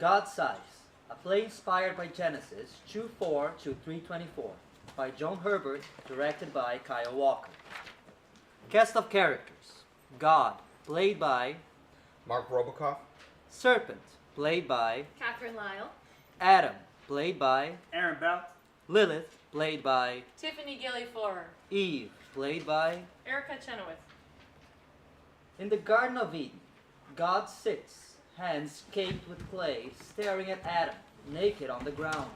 God's Size, a play inspired by Genesis 2:4-3:24 by Jon Herbert, directed by Kyle Walker. Cast of characters: God, played by Mark Robocoff. Serpent, played by Catherine Lyle. Adam, played by Aaron Bell. Lilith, played by Tiffany Gilly-Forer. Eve, played by Erica Chenoweth. In the Garden of Eden, God sits, hands caked with clay, staring at Adam, naked on the ground.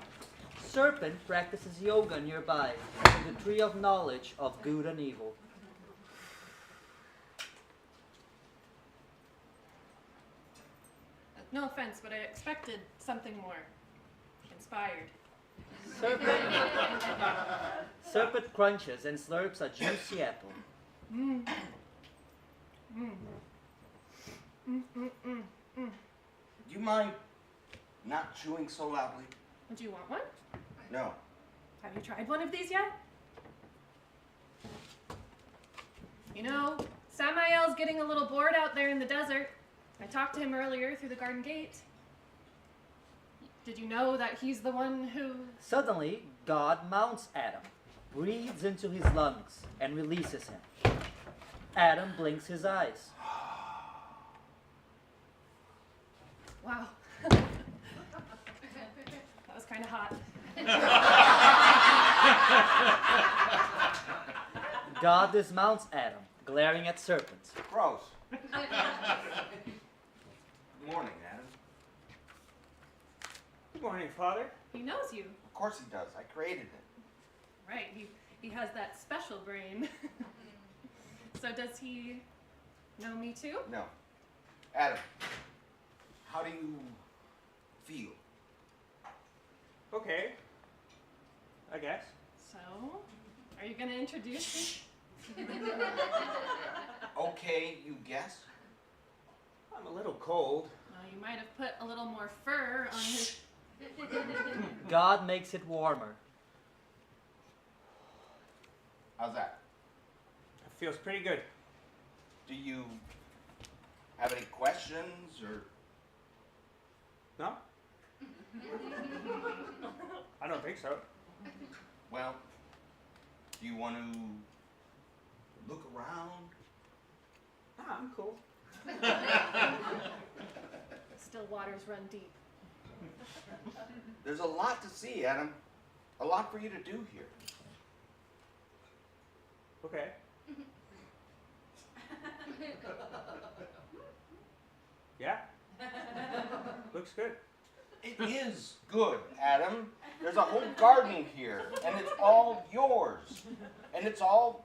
Serpent practices yoga nearby, with the tree of knowledge of good and evil. No offense, but I expected something more inspired. Serpent crunches and slurps a juicy apple. Mm. Mm. Mm, mm, mm, mm. Do you mind not chewing so loudly? Do you want one? No. Have you tried one of these yet? You know, Samael's getting a little bored out there in the desert. I talked to him earlier through the garden gate. Did you know that he's the one who... Suddenly, God mounts Adam, breathes into his lungs, and releases him. Adam blinks his eyes. Wow. That was kind of hot. God dismounts Adam, glaring at Serpent. Gross. Good morning, Adam. Good morning, Father. He knows you. Of course he does. I created it. Right, he has that special brain. So does he know me too? No. Adam, how do you feel? Okay. I guess. So, are you going to introduce me? Okay, you guess? I'm a little cold. Well, you might have put a little more fur on his... God makes it warmer. How's that? It feels pretty good. Do you have any questions or... No? I don't think so. Well, do you want to look around? Nah, I'm cool. Still waters run deep. There's a lot to see, Adam. A lot for you to do here. Okay. Yeah? Looks good. It is good, Adam. There's a whole garden here, and it's all yours. And it's all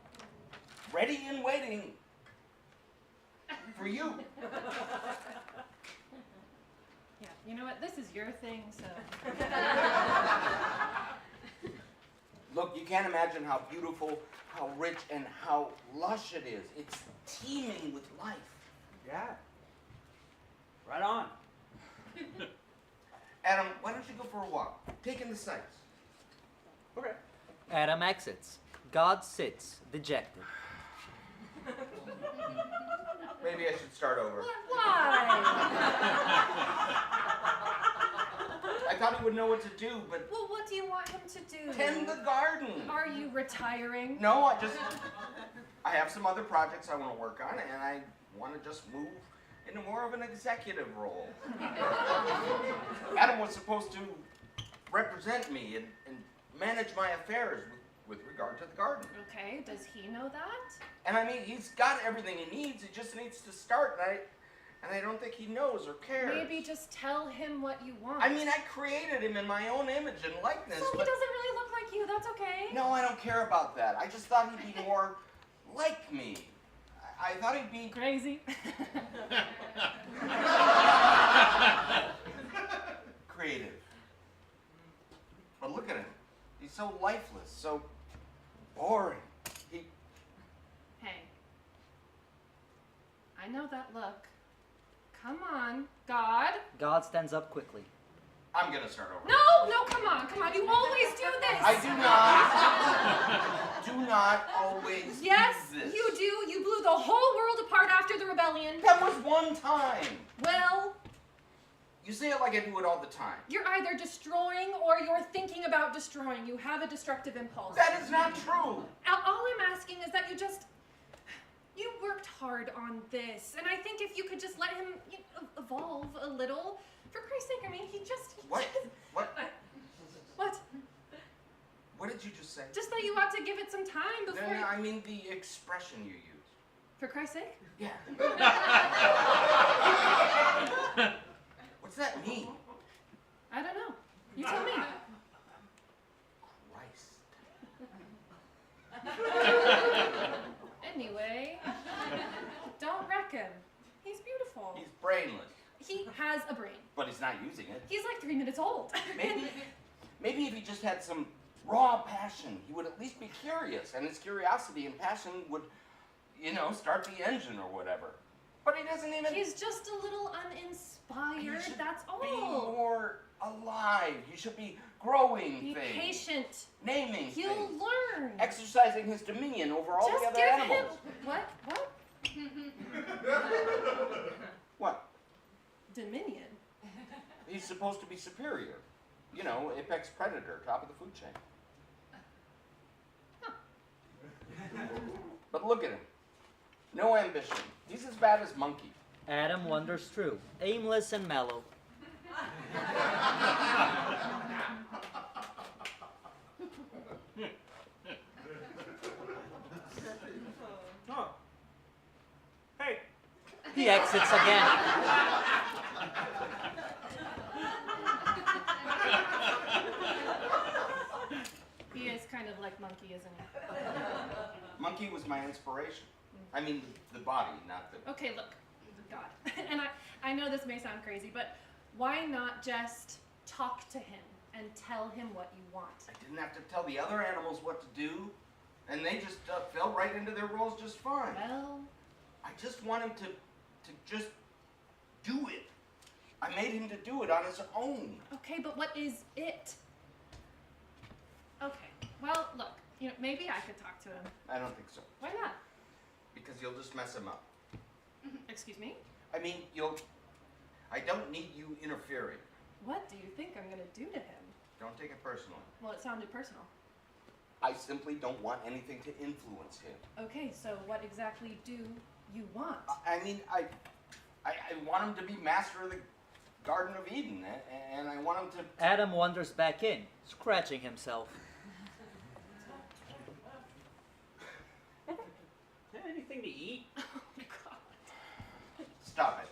ready and waiting for you. Yeah, you know what? This is your thing, so... Look, you can't imagine how beautiful, how rich, and how lush it is. It's teeming with life. Yeah. Right on. Adam, why don't you go for a walk? Take in the sights. Okay. Adam exits. God sits, dejected. Maybe I should start over. Why? I thought he would know what to do, but Well, what do you want him to do? tend the garden. Are you retiring? No, I have some other projects I want to work on, and I want to just move into more of an executive role. Adam was supposed to represent me and manage my affairs with regard to the garden. Okay, does he know that? And I mean, he's got everything he needs. He just needs to start, and I don't think he knows or cares. Maybe just tell him what you want. I mean, I created him in my own image and likeness. So he but doesn't really look like you, that's okay. No, I don't care about that. I just thought he'd be more like me. I thought he'd be Crazy. creative. But look at him. He's so lifeless, so boring. Hey. I know that look. Come on, God. God stands up quickly. I'm gonna start over. No, come on. You always do this. I do not always Yes, do this. you do. You blew the whole world apart after the rebellion. That was one time. Well, You say it like I do it all the time. You're either destroying or you're thinking about destroying. You have a destructive impulse. That is not true. All I'm asking is that you worked hard on this, and I think if you could just let him evolve a little, for Christ's sake, I mean, he What? What? What? What did you just say? Just that you ought to give it some time before No, I mean the expression you used. For Christ's sake? Yeah. What's that mean? I don't know. You tell me. Christ. Anyway, don't wreck him. He's beautiful. He's brainless, He has a brain. but he's not using it. He's like 3 minutes old. Maybe if he just had some raw passion, he would at least be curious, and his curiosity and passion would, start the engine or whatever. But he doesn't even. He's just a little uninspired, He should that's all. be more alive. He should be growing Be things, patient. naming He'll things, learn. exercising his dominion over all Just the other give animals. him what? What? Dominion. He's supposed to be superior. Apex predator, top of the food chain. Huh. But look at him. No ambition. He's as bad as Monkey. Adam wanders through, aimless and mellow. Oh. Hey. He exits again. He is kind of like Monkey, isn't he? Monkey was my inspiration. I mean, the body, not the... Okay, look. God. And I know this may sound crazy, but why not just talk to him and tell him what you want? I didn't have to tell the other animals what to do, and they just fell right into their roles just fine. Well, I just want him to just do it. I made him to do it on his own. okay, but what is it? Okay, well, look, maybe I could talk to him. I don't think so, Why not? because you'll just mess him up. Excuse me? I mean, I don't need you interfering. What do you think I'm gonna do to him? Don't take it personally. Well, it sounded personal. I simply don't want anything to influence him. Okay, so what exactly do you want? I mean, I want him to be master of the Garden of Eden, and I want him to... Adam wanders back in, scratching himself. Anything to eat? Oh my god. Stop it.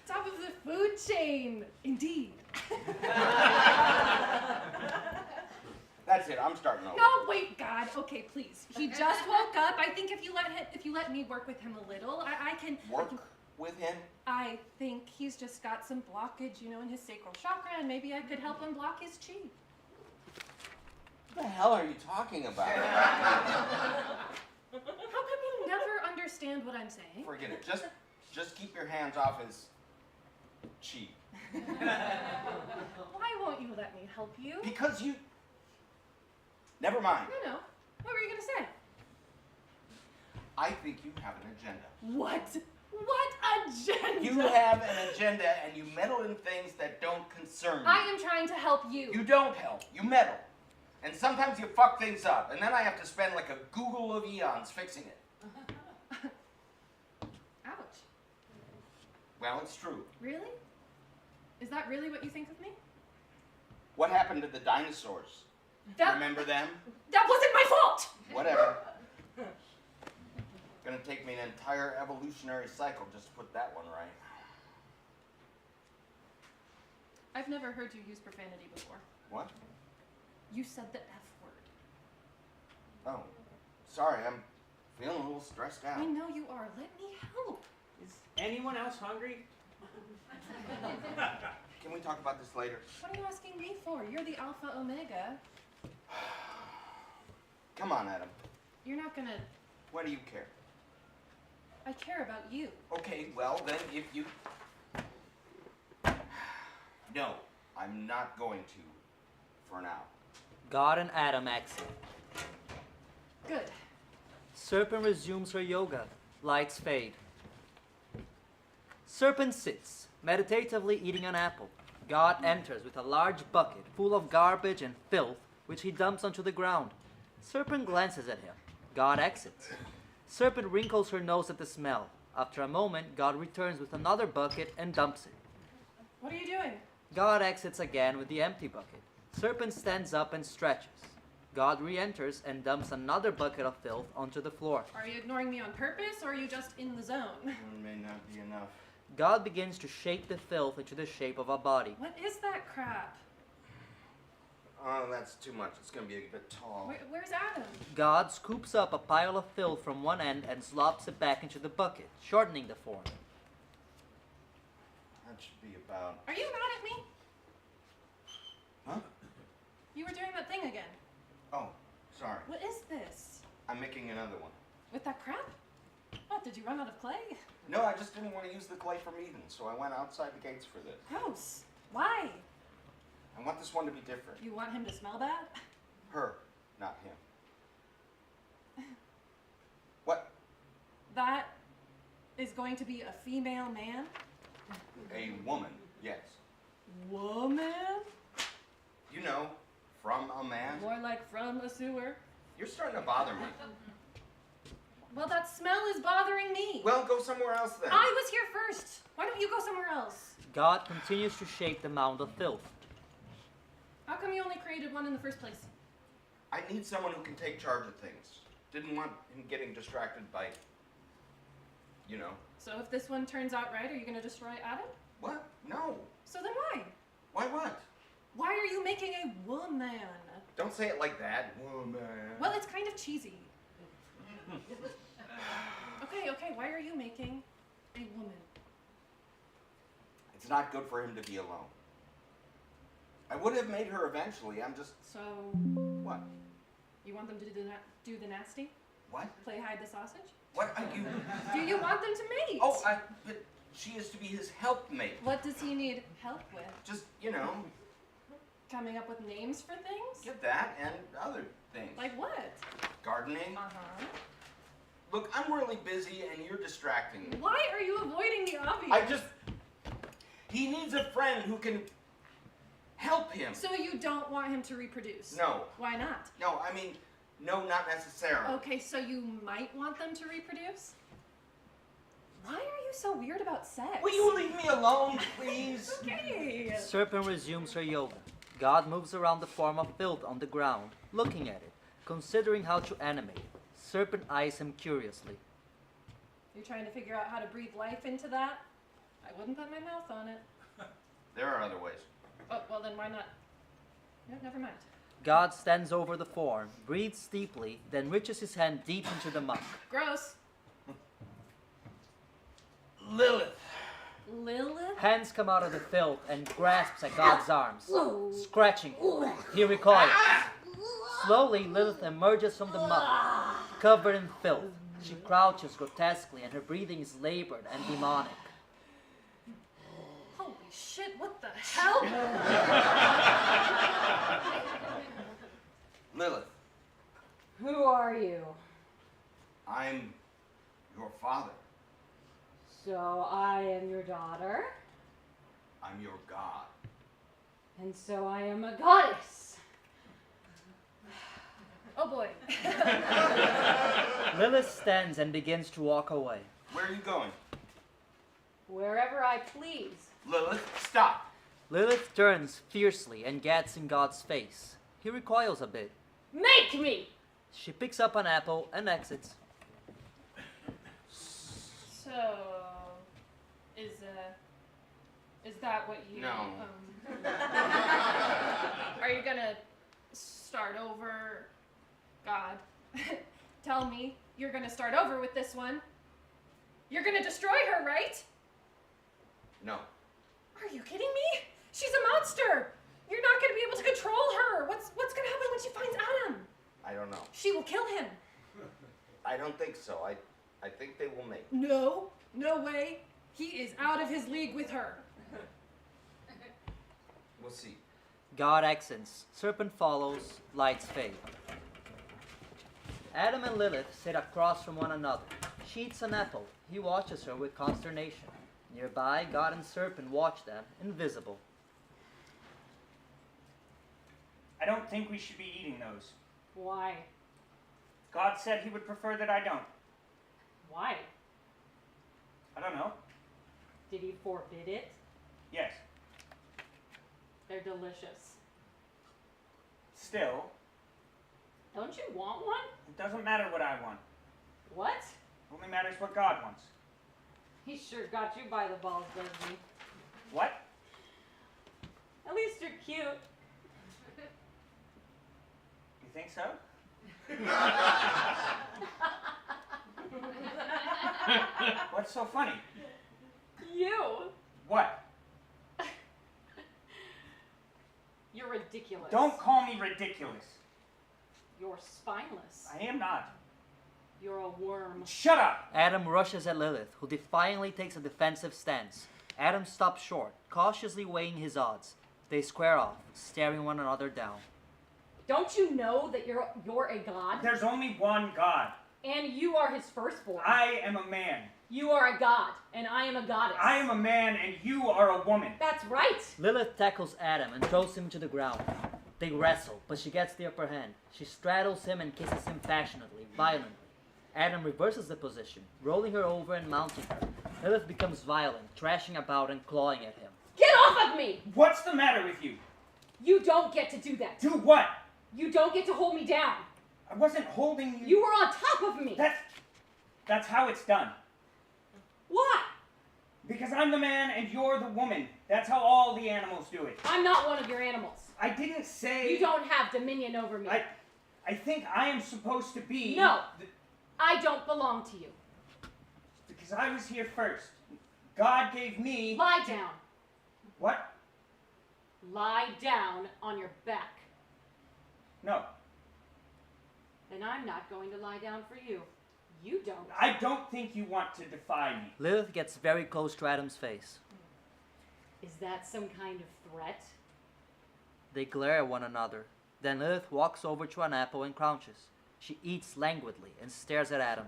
Top of the food chain, indeed. That's it. I'm starting over. No, wait, God. Okay, please. He just woke up. I think if you let me work with him a little, I can Work with him? I think he's just got some blockage, in his sacral chakra, and maybe I could help him block his chi. What the hell are you talking about? How come you never understand what I'm saying? Forget it. Just keep your hands off his chi. Why won't you let me help you? Because you... Never mind. No. What were you gonna say? I think you have an agenda. What? What agenda? You have an agenda, and you meddle in things that don't concern you. I am trying to help you. You don't help. You meddle. And sometimes you fuck things up, and then I have to spend like a Google of eons fixing it. Ouch. Well, it's true. Really? Is that really what you think of me? What happened to the dinosaurs? Remember them? That wasn't my fault! Whatever. Gonna take me an entire evolutionary cycle just to put that one right. I've never heard you use profanity before. What? You said the F word. Oh, sorry, I'm feeling a little stressed out. I know you are. Let me help. Is anyone else hungry? Can we talk about this later? What are you asking me for? You're the alpha omega. Come on, Adam. You're not gonna... Why do you care? I care about you. Okay, well then if you... No, I'm not going to, for now. God and Adam exit. Good. Serpent resumes her yoga. Lights fade. Serpent sits, Meditatively eating an apple, God enters with a large bucket full of garbage and filth, which he dumps onto the ground. Serpent glances at him. God exits. Serpent wrinkles her nose at the smell. After a moment, God returns with another bucket and dumps it. What are you doing? God exits again with the empty bucket. Serpent stands up and stretches. God re-enters and dumps another bucket of filth onto the floor. Are you ignoring me on purpose, or are you just in the zone? It may not be enough. God begins to shape the filth into the shape of a body. What is that crap? Oh, that's too much. It's going to be a bit tall. Where's Adam? God scoops up a pile of filth from one end and slops it back into the bucket, shortening the form. That should be about... Are you mad at me? Huh? You were doing that thing again. Oh, sorry. What is this? I'm making another one. With that crap? What, did you run out of clay? No, I just didn't want to use the clay from Eden, so I went outside the gates for this. Gross. Why? I want this one to be different. You want him to smell bad? Her, not him. What? That is going to be a female man? A woman, yes. Woman? You know, from a man. More like from a sewer. You're starting to bother me. Well, that smell is bothering me. Well, go somewhere else then. I was here first. Why don't you go somewhere else? God continues to shape the mound of filth. How come you only created one in the first place? I need someone who can take charge of things. Didn't want him getting distracted by, you know. So if this one turns out right, are you going to destroy Adam? What? No. So then why? Why what? Why are you making a woman? Don't say it like that. Woman. Well, it's kind of cheesy. Okay, why are you making a woman? It's not good for him to be alone. I would have made her eventually. I'm just... So, What? you want them to do the nasty? What? Play hide the sausage? What are you... Do you want them to mate? Oh, but she is to be his helpmate. What does he need help with? Just, you know, Coming up with names for things? get that and other things. Like what? Gardening. Uh-huh. Look, I'm really busy and you're distracting me. Why are you avoiding the obvious? I just... He needs a friend who can help him. So you don't want him to reproduce? No. Why not? No, I mean, no, not necessarily. Okay, so you might want them to reproduce? Why are you so weird about sex? Will you leave me alone, please? Okay. Serpent resumes her yoga. God moves around the form of filth on the ground, looking at it, considering how to animate it. Serpent eyes him curiously. You're trying to figure out how to breathe life into that? I wouldn't put my mouth on it. There are other ways. Oh, well then why not? No, never mind. God stands over the form, breathes deeply, then reaches his hand deep into the muck. Gross. Lilith. Lilith? Hands come out of the filth and grasps at God's arms, scratching. He recoils. Slowly, Lilith emerges from the muck, covered in filth. She crouches grotesquely and her breathing is labored and demonic. Holy shit, what the hell? Lilith, Who are you? I'm your father. So I am your daughter, I'm your god. and so I am a goddess. Oh boy. Lilith stands and begins to walk away. Where are you going? Wherever I please. Lilith, stop. Lilith turns fiercely and gets in God's face. He recoils a bit. Make me! She picks up an apple and exits. So, is that what you? No. Are you gonna start over, God? Tell me you're gonna start over with this one. You're gonna destroy her, right? No. Are you kidding me? She's a monster. You're not gonna be able to control her. What's gonna happen when she finds Adam? I don't know. She will kill him. I don't think so. I think they will mate. No way. He is out of his league with her. We'll see. God exits. Serpent follows. Lights fade. Adam and Lilith sit across from one another. She eats an apple. He watches her with consternation. Nearby, God and Serpent watch them, invisible. I don't think we should be eating those. Why? God said he would prefer that I don't. Why? I don't know. Did he forbid it? Yes. They're delicious. Still, Don't you want one? it doesn't matter what I want. What? It only matters what God wants. He sure got you by the balls, doesn't he? What? At least you're cute. You think so? What's so funny? You? What? You're ridiculous. Don't call me ridiculous. You're spineless. I am not. You're a worm. Shut up! Adam rushes at Lilith, who defiantly takes a defensive stance. Adam stops short, cautiously weighing his odds. They square off, staring one another down. Don't you know that you're a god? There's only one God. And you are his firstborn. I am a man. You are a god, and I am a goddess. I am a man and you are a woman. That's right. Lilith tackles Adam and throws him to the ground. They wrestle, but she gets the upper hand. She straddles him and kisses him passionately, violently. Adam reverses the position, rolling her over and mounting her. Lilith becomes violent, thrashing about and clawing at him. Get off of me! What's the matter with you? You don't get to do that. Do what? You don't get to hold me down. I wasn't holding you. You were on top of me. That's how it's done. Why? Because I'm the man and you're the woman. That's how all the animals do it. I'm not one of your animals. I didn't say... You don't have dominion over me. I think I am supposed to be... No. I don't belong to you. Because I was here first. God gave me... Lie down. What? Lie down on your back. No. Then I'm not going to lie down for you. You don't. I don't think you want to defy me. Lilith gets very close to Adam's face. Is that some kind of threat? They glare at one another. Then Lilith walks over to an apple and crouches. She eats languidly and stares at Adam.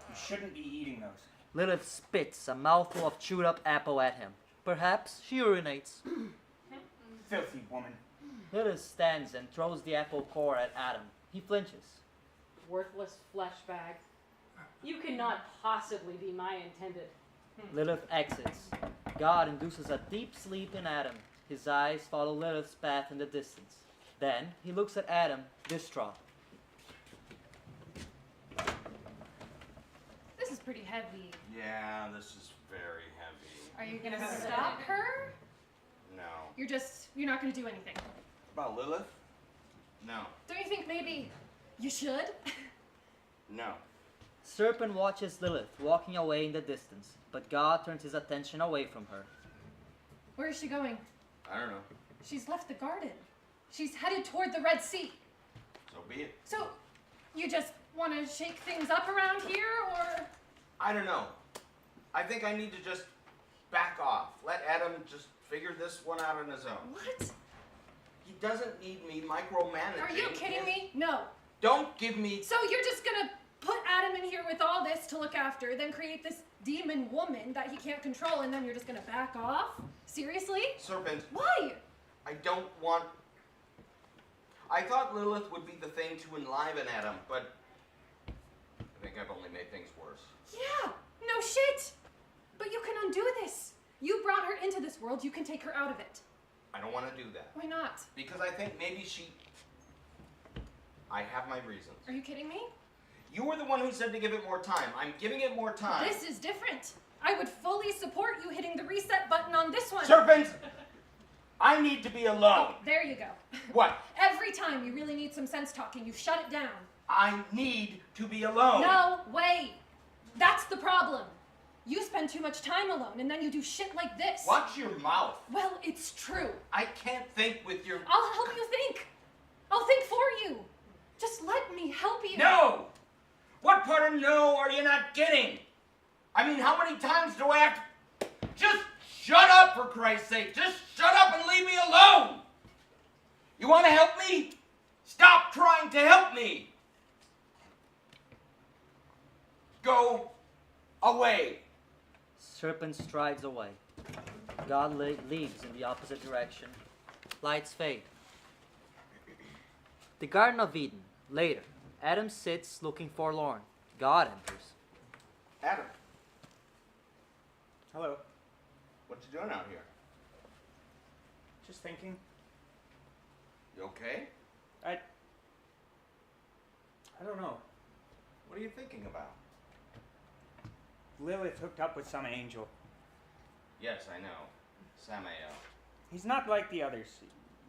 You shouldn't be eating those. Lilith spits a mouthful of chewed up apple at him. Perhaps she urinates. Filthy woman. Lilith stands and throws the apple core at Adam. He flinches. Worthless flesh bag. You cannot possibly be my intended. Lilith exits. God induces a deep sleep in Adam. His eyes follow Lilith's path in the distance. Then he looks at Adam, distraught. This is pretty heavy. Yeah, this is very heavy. Are you gonna stop her? No. You're not gonna do anything. About Lilith? No. Don't you think maybe you should? No. Serpent watches Lilith walking away in the distance, but God turns his attention away from her. Where is she going? I don't know. She's left the garden. She's headed toward the Red Sea. So be it. So, you just want to shake things up around here, or? I don't know. I think I need to just back off. Let Adam just figure this one out on his own. What? He doesn't need me micromanaging. Are you kidding me? No. Don't give me... So you're just gonna put Adam in here with all this to look after, then create this demon woman that he can't control, and then you're just gonna back off? Seriously? Serpent, Why? I don't want... I thought Lilith would be the thing to enliven Adam, but I think I've only made things worse. Yeah, no shit. But you can undo this. You brought her into this world, you can take her out of it. I don't want to do that. Why not? Because I think maybe I have my reasons. Are you kidding me? You were the one who said to give it more time. I'm giving it more time. This is different. I would fully support you hitting the reset button on this one. Serpent! I need to be alone. Oh, there you go. What? Every time you really need some sense talking, you shut it down. I need to be alone. No way. That's the problem. You spend too much time alone, and then you do shit like this. Watch your mouth. Well, it's true. I can't think with your... I'll help you think. I'll think for you. Just let me help you. No! What part of no are you not getting? I mean, how many times do I have to... Just shut up, for Christ's sake. Just shut up and leave me alone. You want to help me? Stop trying to help me. Go away. Serpent strides away. God leaves in the opposite direction. Lights fade. The Garden of Eden. Later, Adam sits looking forlorn. God enters. Adam, Hello. what you doing out here? Just thinking. You okay? I don't know. What are you thinking about? Lilith hooked up with some angel. Yes, I know. Samael. He's not like the others.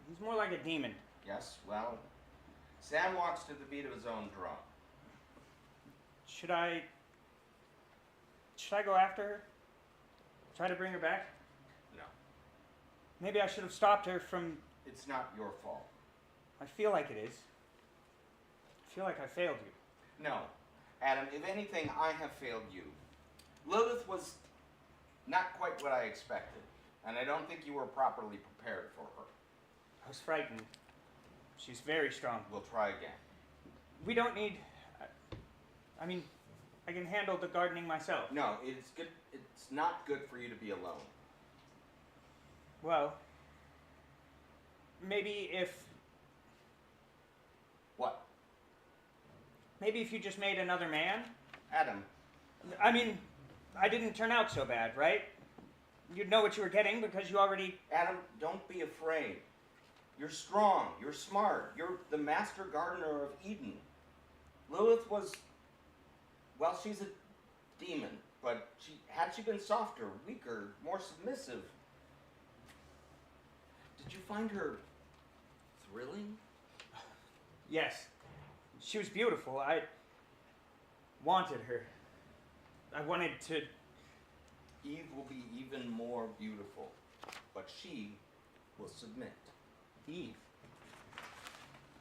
He's more like a demon. Yes, well, Sam walks to the beat of his own drum. Should I go after her? Try to bring her back? No, Maybe I should have stopped her from... it's not your fault. I feel like it is. I feel like I failed you. No, Adam, if anything, I have failed you. Lilith was not quite what I expected, and I don't think you were properly prepared for her. I was frightened. She's very strong. We'll try again. We don't need... I mean, I can handle the gardening myself. No, it's good. It's not good for you to be alone. Well, maybe if... What? Maybe if you just made another man? Adam, I mean, I didn't turn out so bad, right? You'd know what you were getting because you already... Adam, don't be afraid. You're strong. You're smart. You're the master gardener of Eden. Lilith was... Well, she's a demon, but had she been softer, weaker, more submissive... Did you find her thrilling? Yes. She was beautiful. I wanted her. I wanted to... Eve will be even more beautiful, but she will submit. Eve.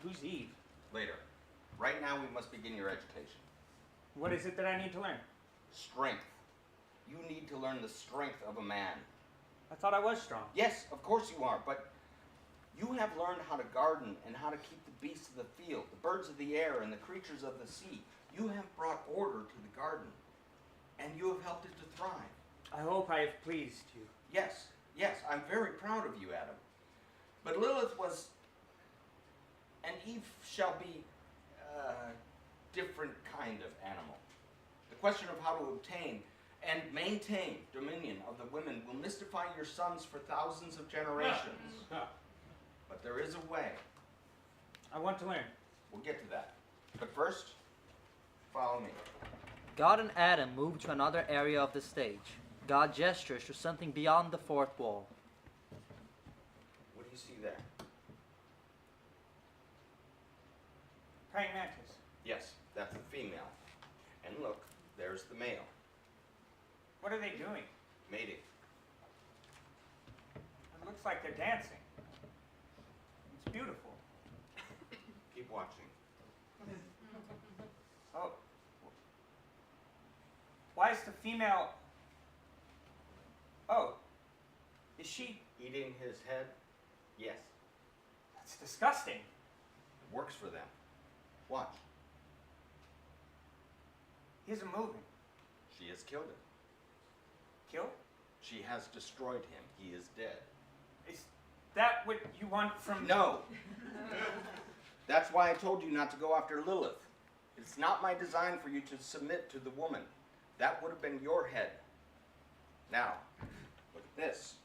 Who's Eve? Later. Right now, we must begin your education. What is it that I need to learn? Strength. You need to learn the strength of a man. I thought I was strong. Yes, of course you are, but you have learned how to garden and how to keep the beasts of the field, the birds of the air, and the creatures of the sea. You have brought order to the garden, and you have helped it to thrive. I hope I have pleased you. Yes, yes, I'm very proud of you, Adam. But Lilith was, and Eve shall be a different kind of animal. The question of how to obtain and maintain dominion of the women will mystify your sons for thousands of generations. But there is a way. I want to learn. We'll get to that. But first, follow me. God and Adam move to another area of the stage. God gestures to something beyond the fourth wall. What do you see there? Praying mantis. Yes, that's the female. And look, there's the male. What are they doing? Mating. It looks like they're dancing. It's beautiful. Keep watching. Oh. Why is the female... Oh. Is she... Eating his head? Yes. That's disgusting. It works for them. Watch. He isn't moving. She has killed him. Kill? She has destroyed him. He is dead. Is that what you want from... No! That's why I told you not to go after Lilith. It's not my design for you to submit to the woman. That would have been your head. Now, look at this.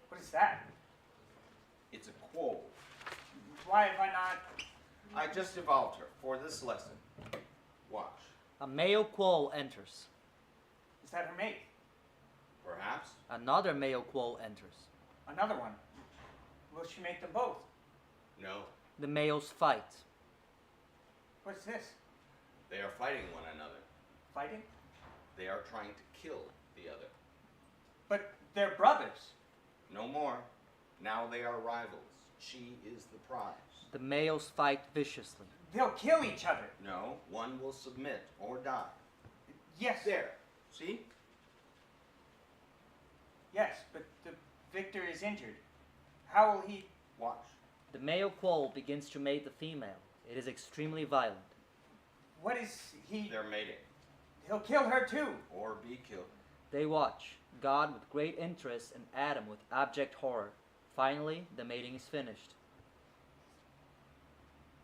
What is that? It's a quoll. Why have I not... I just evolved her for this lesson. Watch. A male quoll enters. Is that her mate? Perhaps. Another male quoll enters. Another one. Will she make them both? No. The males fight. What's this? They are fighting one another. Fighting? They are trying to kill the other. But they're brothers. No more. Now they are rivals. She is the prize. The males fight viciously. They'll kill each other. No, one will submit or die. Yes. There. See? Yes, but the victor is injured. How will he... Watch. The male quoll begins to mate the female. It is extremely violent. What is he... They're mating. He'll kill her too. Or be killed. They watch, God with great interest and Adam with abject horror. Finally, the mating is finished.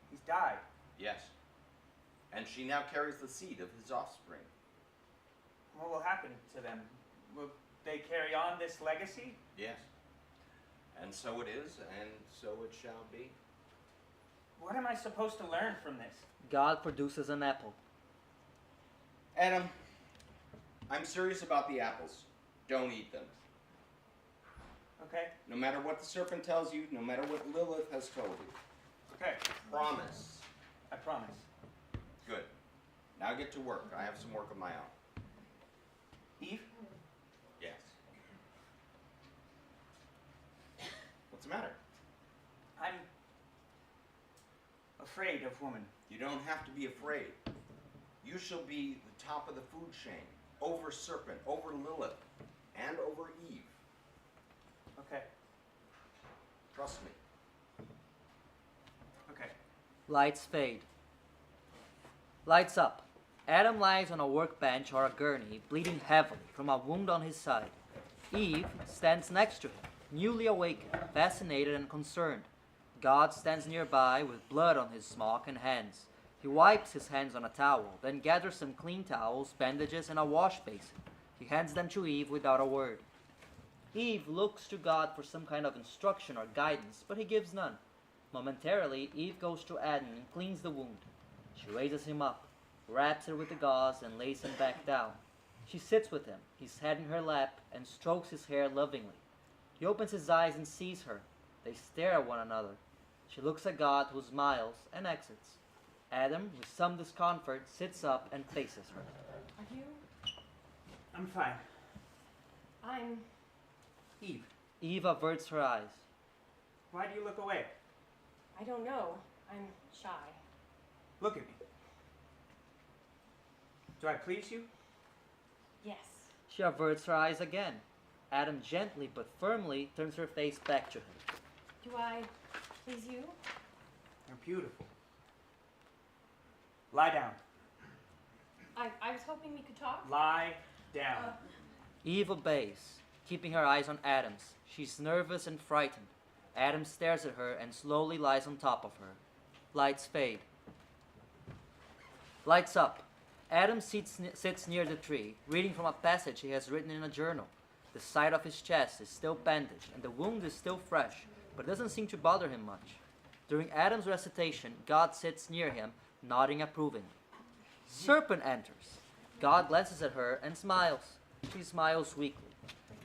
He's died. Yes. And she now carries the seed of his offspring. What will happen to them? Will they carry on this legacy? Yes. And so it is, and so it shall be. What am I supposed to learn from this? God produces an apple. Adam, I'm serious about the apples. Don't eat them. Okay? No matter what the serpent tells you, no matter what Lilith has told you. Okay. Promise. I promise. Good. Now get to work. I have some work of my own. Eve? Yes. What's the matter? I'm afraid of woman. You don't have to be afraid. You shall be the top of the food chain, over serpent, over Lilith, and over Eve. Okay. Trust me. Okay. Lights fade. Lights up. Adam lies on a workbench or a gurney, bleeding heavily from a wound on his side. Eve stands next to him, newly awakened, fascinated and concerned. God stands nearby with blood on his smock and hands. He wipes his hands on a towel, then gathers some clean towels, bandages, and a wash basin. He hands them to Eve without a word. Eve looks to God for some kind of instruction or guidance, but he gives none. Momentarily, Eve goes to Adam and cleans the wound. She raises him up, wraps it with the gauze, and lays him back down. She sits with him, his head in her lap, and strokes his hair lovingly. He opens his eyes and sees her. They stare at one another. She looks at God, who smiles, and exits. Adam, with some discomfort, sits up and faces her. Are you? I'm fine. I'm. Eve, Eve averts her eyes. why do you look away? I don't know. I'm shy. Look at me. Do I please you? Yes. She averts her eyes again. Adam gently but firmly turns her face back to him. Do I please you? You're beautiful. Lie down. I was hoping we could talk. Lie down. Eve obeys, keeping her eyes on Adam's. She's nervous and frightened. Adam stares at her and slowly lies on top of her. Lights fade. Lights up. Adam sits near the tree, reading from a passage he has written in a journal. The side of his chest is still bandaged, and the wound is still fresh, but it doesn't seem to bother him much. During Adam's recitation, God sits near him, nodding approvingly. Serpent enters. God glances at her and smiles. She smiles weakly.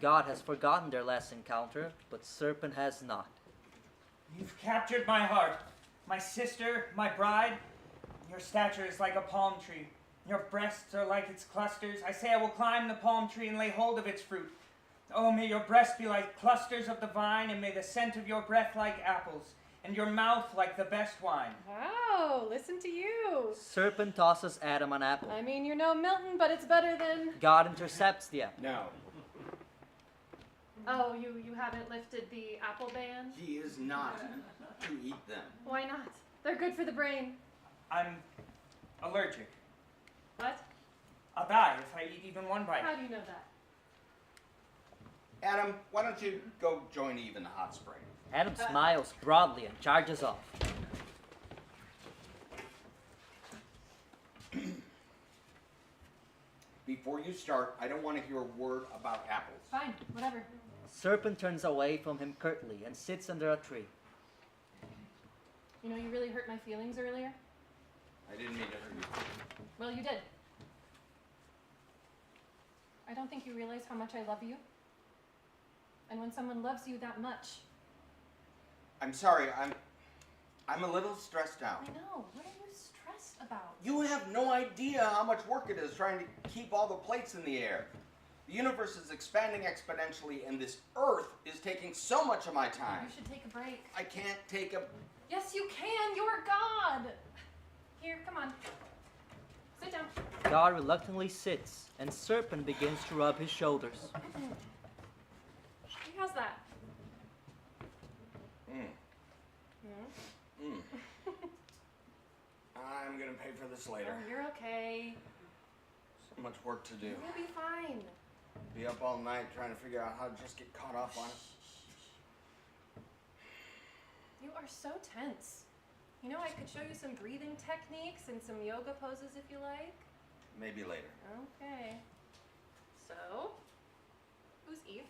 God has forgotten their last encounter, but Serpent has not. You've captured my heart. My sister, my bride. Your stature is like a palm tree. Your breasts are like its clusters. I say I will climb the palm tree and lay hold of its fruit. Oh, may your breasts be like clusters of the vine, and may the scent of your breath like apples, and your mouth like the best wine. Wow, listen to you. Serpent tosses Adam an apple. I mean, you're no Milton, but it's better than. God intercepts the apple. No, Oh, you haven't lifted the apple ban? he is not to eat them. Why not? They're good for the brain. I'm allergic. What? I'll die if I eat even one bite. How do you know that? Adam, why don't you go join Eve in the hot spring? Adam smiles broadly and charges off. Before you start, I don't want to hear a word about apples. Fine, whatever. Serpent turns away from him curtly and sits under a tree. You know, you really hurt my feelings earlier. I didn't mean to hurt you. Well, you did. I don't think you realize how much I love you. And when someone loves you that much, I'm sorry, I'm a little stressed out. I know. What are you stressed about? You have no idea how much work it is trying to keep all the plates in the air. The universe is expanding exponentially, and this Earth is taking so much of my time. You should take a break. I can't take a... Yes, you can. You're God. Here, come on. Sit down. God reluctantly sits, and Serpent begins to rub his shoulders. How's that? I'm gonna pay for this later. Oh, you're okay. Too much work to do. You'll be fine. Be up all night trying to figure out how to just get caught up on it. You are so tense. You know, I could show you some breathing techniques and some yoga poses if you like. Maybe later. Okay. So, who's Eve?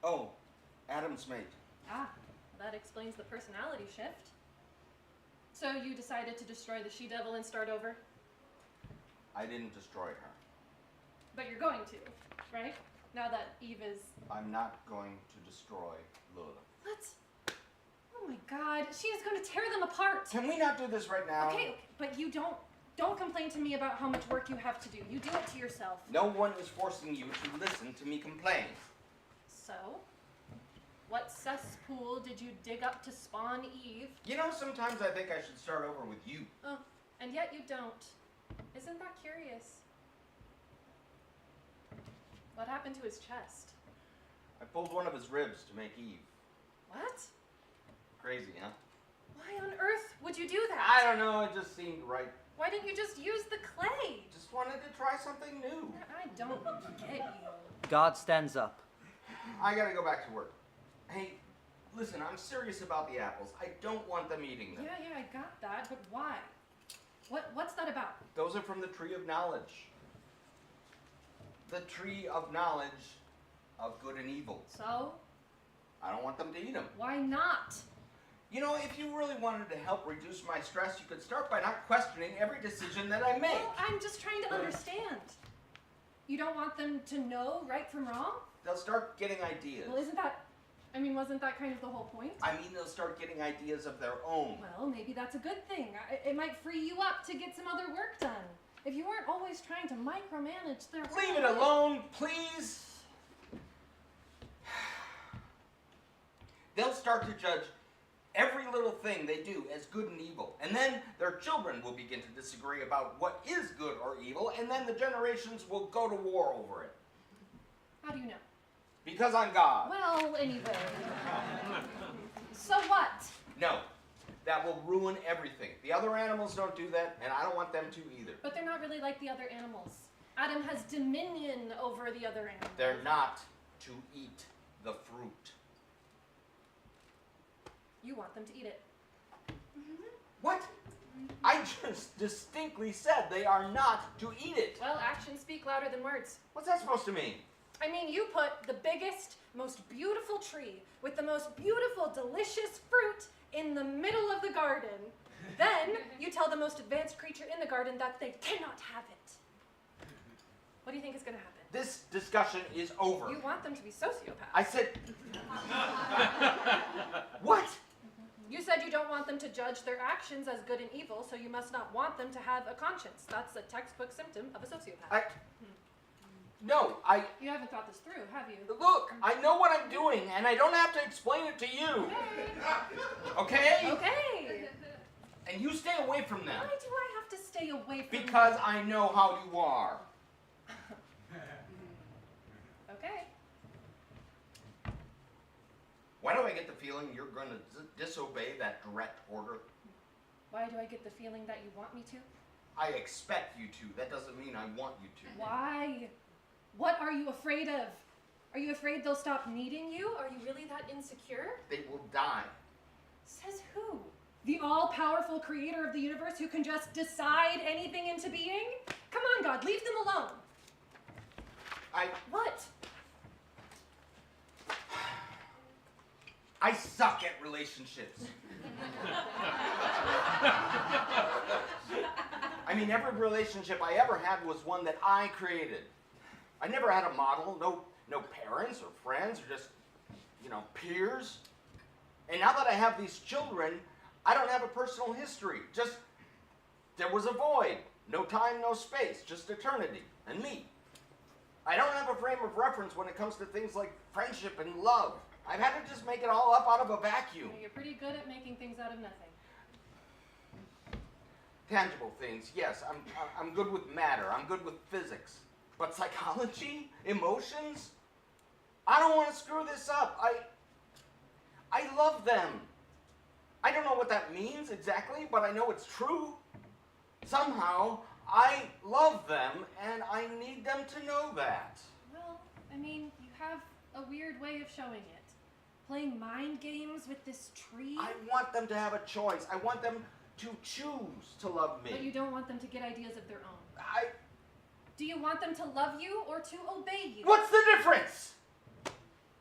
Oh, Adam's mate. Ah, that explains the personality shift. So you decided to destroy the she-devil and start over? I didn't destroy her. But you're going to, right? Now that Eve is... I'm not going to destroy Lilith. What? Oh my god, she is going to tear them apart! Can we not do this right now? Okay, but you don't complain to me about how much work you have to do. You do it to yourself. No one is forcing you to listen to me complain. So, what cesspool did you dig up to spawn Eve? You know, sometimes I think I should start over with you. Oh, and yet you don't. Isn't that curious? What happened to his chest? I pulled one of his ribs to make Eve. What? Crazy, huh? Why on earth would you do that? I don't know, it just seemed right. Why didn't you just use the clay? Just wanted to try something new. I don't get you. God stands up. I gotta go back to work. Hey, listen, I'm serious about the apples. I don't want them eating them. Yeah, I got that, but why? What's that about? Those are from the tree of knowledge. The tree of knowledge of good and evil. So, I don't want them to eat them. why not? You know, if you really wanted to help reduce my stress, you could start by not questioning every decision that I make. Well, I'm just trying to understand. You don't want them to know right from wrong? They'll start getting ideas. Well, wasn't that kind of the whole point? I mean, they'll start getting ideas of their own. Well, maybe that's a good thing. It might free you up to get some other work done. If you weren't always trying to micromanage their Leave it lives. alone, please. They'll start to judge every little thing they do as good and evil. And then their children will begin to disagree about what is good or evil, and then the generations will go to war over it. How do you know? Because I'm God. Well, anyway. So what? No, that will ruin everything. The other animals don't do that, and I don't want them to either. But they're not really like the other animals. Adam has dominion over the other animals. They're not to eat the fruit. You want them to eat it. What? I just distinctly said they are not to eat it. Well, actions speak louder than words. What's that supposed to mean? I mean, you put the biggest, most beautiful tree with the most beautiful, delicious fruit in the middle of the garden. Then you tell the most advanced creature in the garden that they cannot have it. What do you think is going to happen? This discussion is over. You want them to be sociopaths. I said... What? You said you don't want them to judge their actions as good and evil, so you must not want them to have a conscience. That's a textbook symptom of a sociopath. No, You haven't thought this through, have you? Look, I know what I'm doing, and I don't have to explain it to you. Okay? Okay. And you stay away from them. Why do I have to stay away from Because I know how you are. Okay. Why do I get the feeling you're going to disobey that direct order? Why do I get the feeling that you want me to? I expect you to. That doesn't mean I want you to. Why? What are you afraid of? Are you afraid they'll stop needing you? Are you really that insecure? They will die. Says who? The all-powerful creator of the universe who can just decide anything into being? Come on, God, leave them alone. What? I suck at relationships. I mean, every relationship I ever had was one that I created. I never had a model, no parents or friends or just, peers. And now that I have these children, I don't have a personal history. Just, there was a void. No time, no space, just eternity and me. I don't have a frame of reference when it comes to things like friendship and love. I've had to just make it all up out of a vacuum. You're pretty good at making things out of nothing. Tangible things, yes. I'm good with matter. I'm good with physics. But psychology? Emotions? I don't want to screw this up. I love them. I don't know what that means exactly, but I know it's true. Somehow, I love them, and I need them to know that. Well, I mean, you have a weird way of showing it. Playing mind games with this tree. I want them to have a choice. I want them to choose to love me. But you don't want them to get ideas of their own. I... Do you want them to love you or to obey you? What's the difference?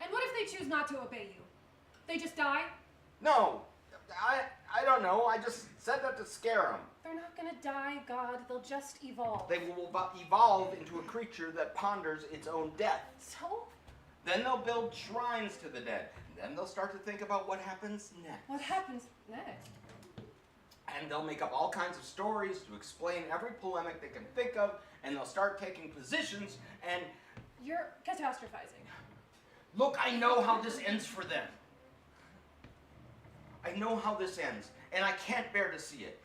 And what if they choose not to obey you? They just die? No, I don't know. I just said that to scare them. They're not gonna die, God. They'll just evolve. They will evolve into a creature that ponders its own death. So? Then they'll build shrines to the dead. Then they'll start to think about what happens next. What happens next? And they'll make up all kinds of stories to explain every polemic they can think of, and they'll start taking positions, and... You're catastrophizing. Look, I know how this ends for them. I know how this ends, and I can't bear to see it.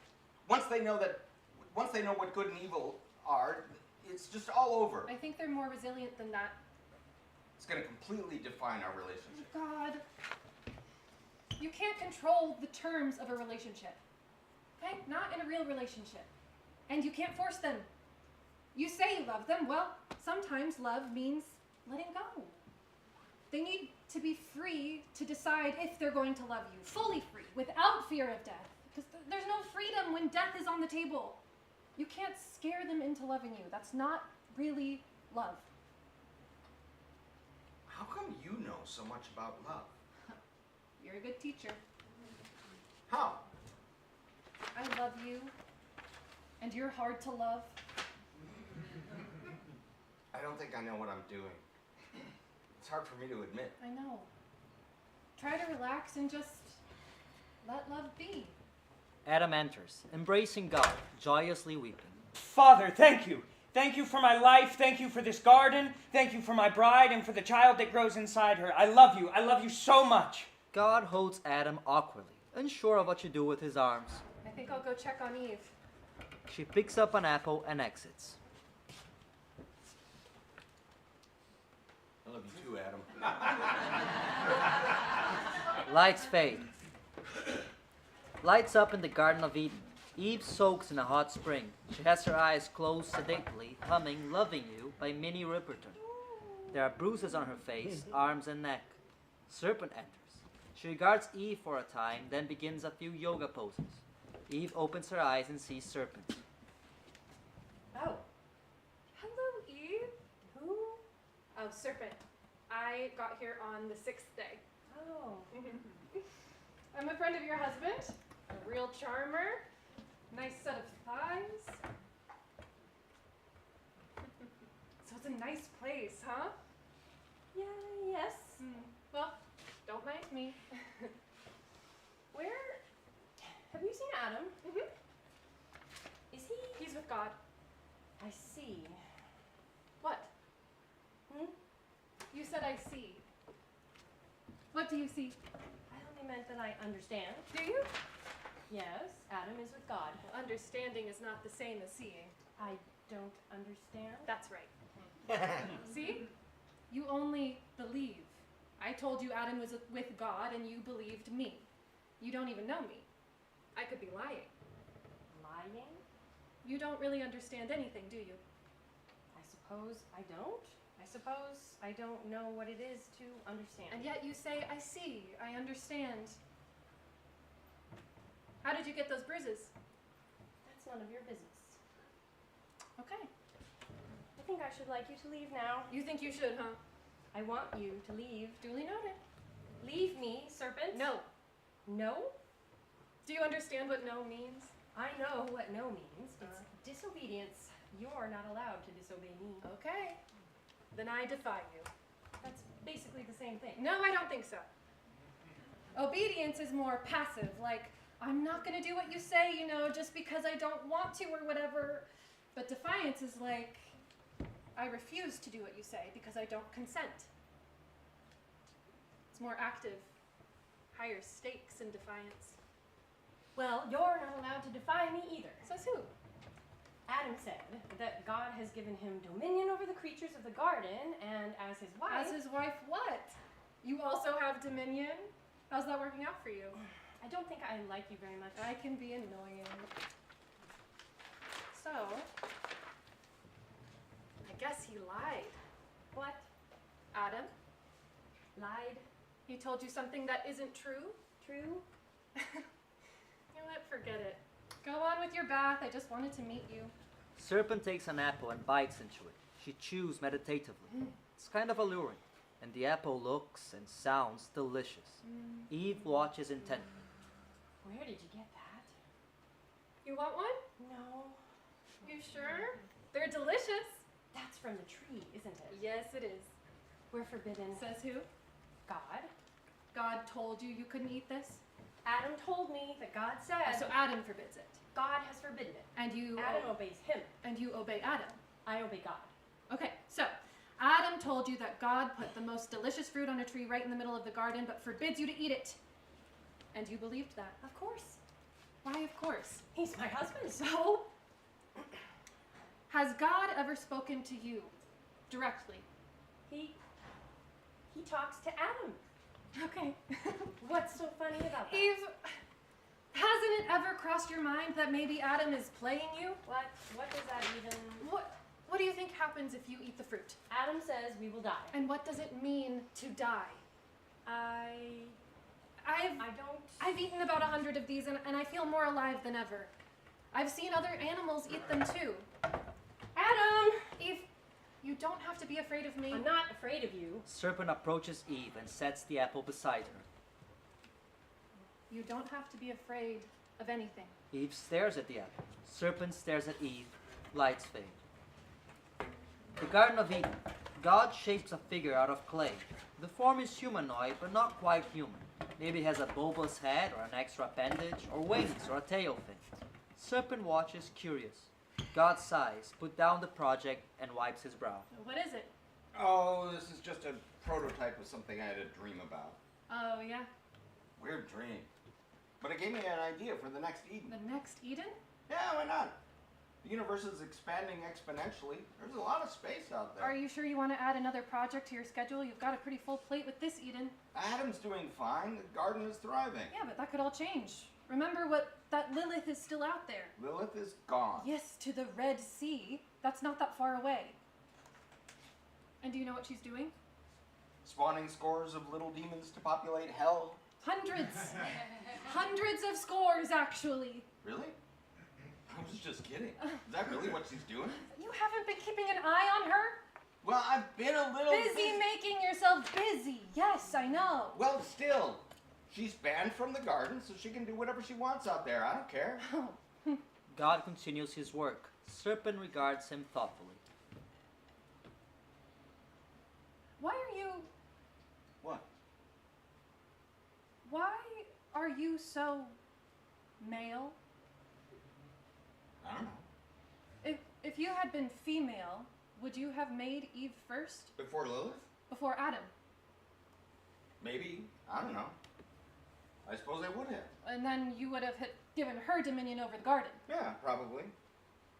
Once they know what good and evil are, it's just all over. I think they're more resilient than that. It's going to completely define our relationship. God. You can't control the terms of a relationship. Okay? Not in a real relationship. And you can't force them. You say you love them. Well, sometimes love means letting go. They need to be free to decide if they're going to love you. Fully free, without fear of death. Because there's no freedom when death is on the table. You can't scare them into loving you. That's not really love. How come you know so much about love? You're a good teacher. How? I love you. And you're hard to love. I don't think I know what I'm doing. It's hard for me to admit. I know. Try to relax and just let love be. Adam enters, embracing God, joyously weeping. Father, thank you. Thank you for my life. Thank you for this garden. Thank you for my bride and for the child that grows inside her. I love you. I love you so much. God holds Adam awkwardly, unsure of what to do with his arms. I think I'll go check on Eve. She picks up an apple and exits. I love you too, Adam. Lights fade. Lights up in the Garden of Eden. Eve soaks in a hot spring. She has her eyes closed sedately, humming Loving You by Minnie Riperton. There are bruises on her face, arms and neck. Serpent enters. She regards Eve for a time, then begins a few yoga poses. Eve opens her eyes and sees Serpent. Oh. Hello, Eve. Who? Oh, Serpent. I got here on the 6th day. Oh. I'm a friend of your husband. A real charmer. Nice set of thighs. So it's a nice place, huh? Yeah, yes. Well, don't mind me. Where have you seen Adam? Is he? He's with God. I see. What? You said I see. What do you see? I only meant that I understand. Do you? Yes, Adam is with God. Well, understanding is not the same as seeing. I don't understand. That's right. See? You only believe. I told you Adam was with God and you believed me. You don't even know me. I could be lying. Lying? You don't really understand anything, do you? I suppose I don't. I suppose I don't know what it is to understand. And yet you say, I see, I understand. How did you get those bruises? That's none of your business. Okay. I think I should like you to leave now. You think you should, huh? I want you to leave. Duly noted. Leave me, serpent. No. No? Do you understand what no means? I know what no means. It's disobedience. You're not allowed to disobey me. Okay. Then I defy you. That's basically the same thing. No, I don't think so. Obedience is more passive, like, I'm not going to do what you say, just because I don't want to or whatever. But defiance is like, I refuse to do what you say because I don't consent. It's more active, higher stakes in defiance. Well, you're not allowed to defy me either. Says who? Adam said that God has given him dominion over the creatures of the garden, and as his wife... As his wife what? You also have dominion? How's that working out for you? I don't think I like you very much. I can be annoying. So, So, I guess he lied. What? Adam, Lied? he told you something that isn't true? True? You know what? Forget it. Go on with your bath. I just wanted to meet you. Serpent takes an apple and bites into it. She chews meditatively. It's kind of alluring, and the apple looks and sounds delicious. Eve watches intently. Where did you get that? You want one? No. You sure? They're delicious. That's from the tree, isn't it? Yes, it is. We're forbidden. Says who? God. God told you you couldn't eat this? Adam told me that God said So Adam forbids it. God has forbidden it. And you Adam obeys him. and you obey Adam. I obey God. Okay, so Adam told you that God put the most delicious fruit on a tree right in the middle of the garden, but forbids you to eat it. And you believed that. Of course. Why, of course. He's my husband. So, has God ever spoken to you directly? He talks to Adam. Okay. What's so funny about that? Eve, hasn't it ever crossed your mind that maybe Adam is playing you? What does that even... What do you think happens if you eat the fruit? Adam says we will die. And what does it mean to die? I've eaten about 100 of these and I feel more alive than ever. I've seen other animals eat them too. Adam! Eve, you don't have to be afraid of me. I'm not afraid of you. Serpent approaches Eve and sets the apple beside her. You don't have to be afraid of anything. Eve stares at the apple. Serpent stares at Eve. Lights fade. The Garden of Eden. God shapes a figure out of clay. The form is humanoid, but not quite human. Maybe has a bulbous head, or an extra appendage, or wings, or a tail fin. Serpent watches, curious. God sighs, put down the project, and wipes his brow. What is it? Oh, this is just a prototype of something I had a dream about. Oh, yeah? Weird dream. But it gave me an idea for the next Eden. The next Eden? Yeah, why not? The universe is expanding exponentially. There's a lot of space out there. Are you sure you want to add another project to your schedule? You've got a pretty full plate with this Eden. Adam's doing fine. The garden is thriving. Yeah, but that could all change. Remember that Lilith is still out there. Lilith is gone. Yes, to the Red Sea. That's not that far away. And do you know what she's doing? Spawning scores of little demons to populate hell. Hundreds. Hundreds of scores, actually. Really? I was just kidding. Is that really what she's doing? You haven't been keeping an eye on her? Well, I've been a little Busy making yourself busy. Yes, I know. Well, still. She's banned from the garden, so she can do whatever she wants out there. I don't care. Oh. God continues his work. Serpent regards him thoughtfully. Why are you... What? Why are you so male? I don't know. If you had been female, would you have made Eve first? Before Lilith? Before Adam? Maybe. I don't know. I suppose I would have. And then you would have given her dominion over the garden. Yeah, probably.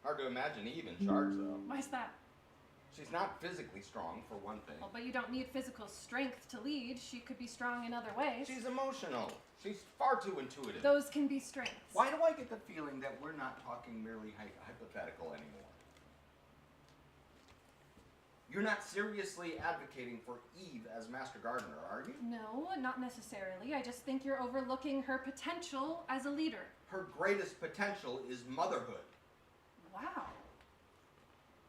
Hard to imagine Eve in charge, though. Why's that? She's not physically strong, for one thing. Well, but you don't need physical strength to lead. She could be strong in other ways. She's emotional. She's far too intuitive. Those can be strengths. Why do I get the feeling that we're not talking merely hypothetical anymore? You're not seriously advocating for Eve as Master Gardener, are you? No, not necessarily. I just think you're overlooking her potential as a leader. Her greatest potential is motherhood. Wow.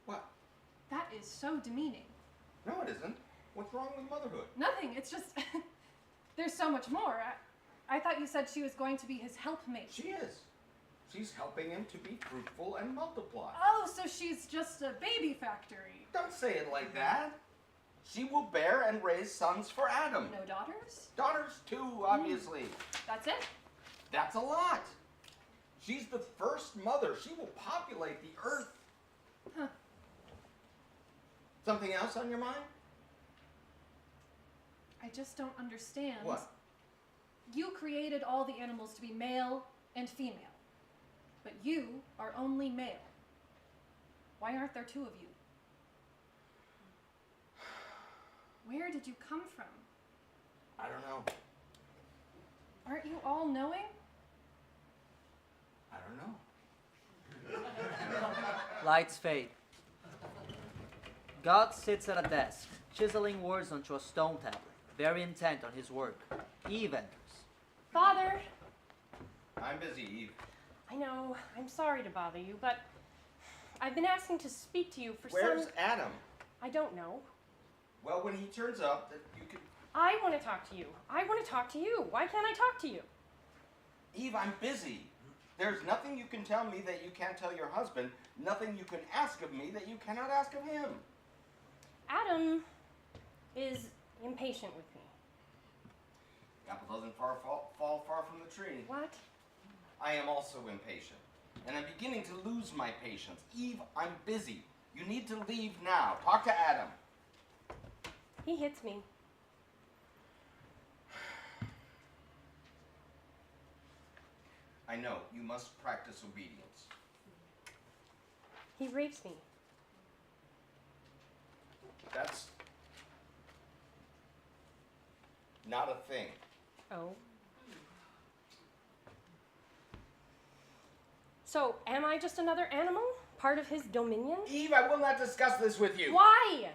What? That is so demeaning. No, it isn't. What's wrong with motherhood? Nothing. It's just... there's so much more. I thought you said she was going to be his helpmate. She is. She's helping him to be fruitful and multiply. Oh, so she's just a baby factory. Don't say it like that. She will bear and raise sons for Adam. No daughters? Daughters too, obviously. That's it? That's a lot. She's the first mother. She will populate the earth. Huh. Something else on your mind? I just don't understand. What? You created all the animals to be male and female. But you are only male. Why aren't there two of you? Where did you come from? I don't know. Aren't you all knowing? I don't know. Lights fade. God sits at a desk, chiseling words onto a stone tablet, very intent on his work. Eve enters. Father, I'm busy, Eve. I know, I'm sorry to bother you, but I've been asking to speak to you for Where's some... Adam? I don't know. Well, when he turns up, that you can... I want to talk to you. I want to talk to you. Why can't I talk to you? Eve, I'm busy. There's nothing you can tell me that you can't tell your husband, nothing you can ask of me that you cannot ask of him. Adam is impatient with me. Apple doesn't fall far from the tree. What? I am also impatient, and I'm beginning to lose my patience. Eve, I'm busy. You need to leave now. Talk to Adam. He hits me. I know, you must practice obedience. He rapes me. That's not a thing. Oh. So, am I just another animal? Part of his dominion? Eve, I will not discuss this with you. Why?